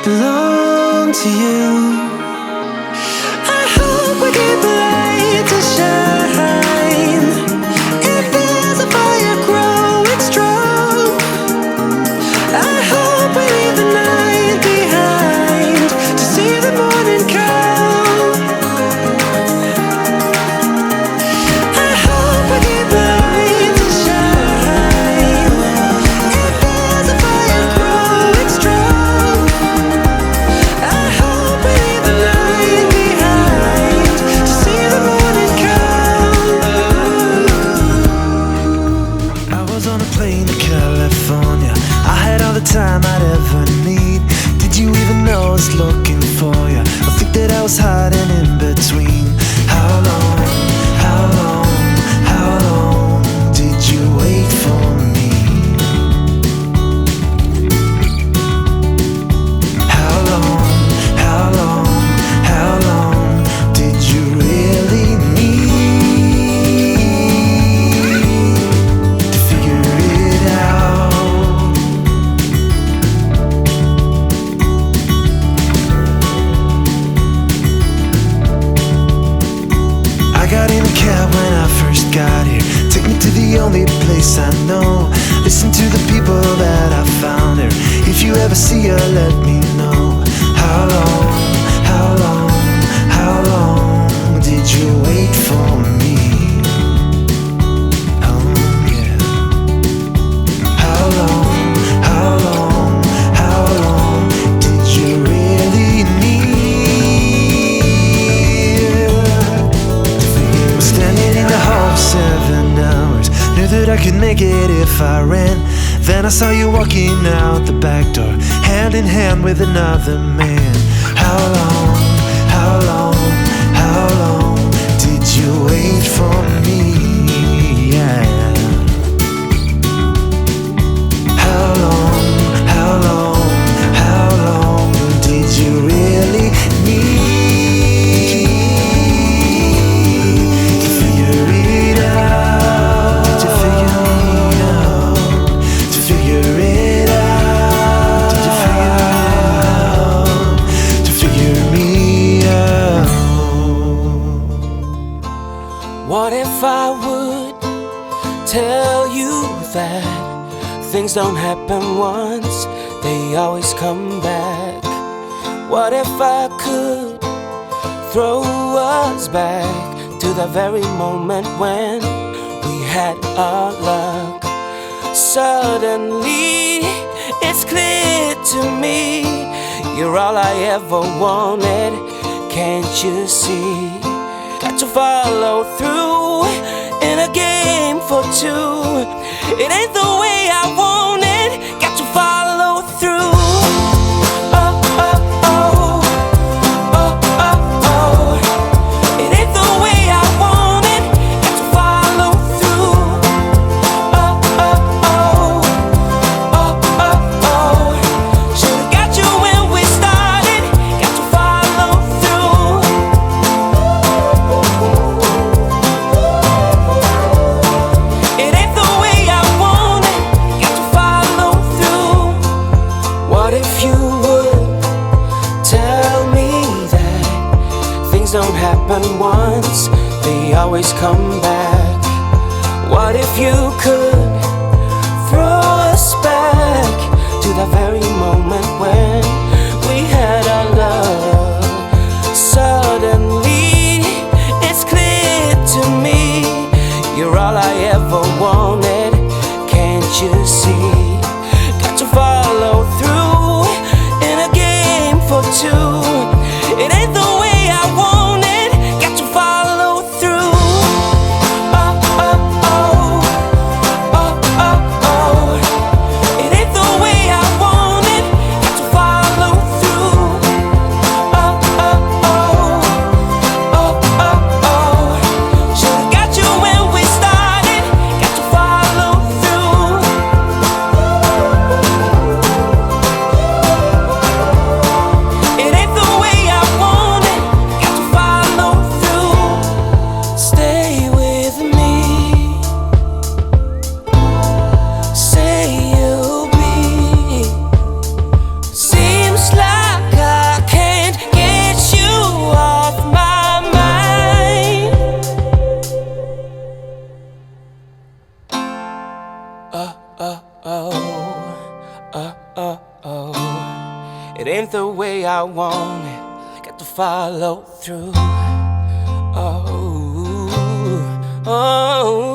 belong to you. I hope we keep the light to shine. If there's a fire growing strong, I hope we leave the night behind to see the morning come. I hope we keep the light to shine. If there's a fire growing strong, I hope we leave the night behind to see the morning come. I was on a plane to California. I had all the time I'd ever need. Did you even know I was looking for you? I think that I was hiding in between. How long, how long, how long did you wait for me? How long, how long, how long did you really need to figure it out? I got in a cab when I first got here. Take me to the only place I know. Listen to the people that I found here. If you ever see her, let me know. How long, how long, how long did you wait for me? Oh yeah. How long, how long, how long did you really need to figure? Standing in the hall for 7 hours, knew that I could make it if I ran. Then I saw you walking out the back door, hand in hand with another man. How long, how long, how long did you wait for me? Yeah. How long, how long, how long did you really need to figure it out? To figure it out, to figure it out, to figure out, to figure me out. What if I would tell you that things don't happen once, they always come back? What if I could throw us back to the very moment when we had our luck? Suddenly, it's clear to me, you're all I ever wanted, can't you see? Got to follow through in a game for two. It ain't the way I want it, got to follow through. Oh, oh, oh, oh, oh, oh. It ain't the way I want it, got to follow through. Oh, oh, oh, oh, oh, oh. Should've got you when we started, got to follow through. It ain't the way I want it, got to follow through. What if you would tell me that things don't happen once, they always come back? What if you could throw us back to the very moment when we had our love? Suddenly, it's clear to me, you're all I ever wanted, can't you see? Got to follow through in a game for two. It ain't the way I want it, got to follow through. Oh, oh, oh, oh, oh, oh. It ain't the way I want it, got to It ain't the way I want it. Got to follow through. Oh, oh.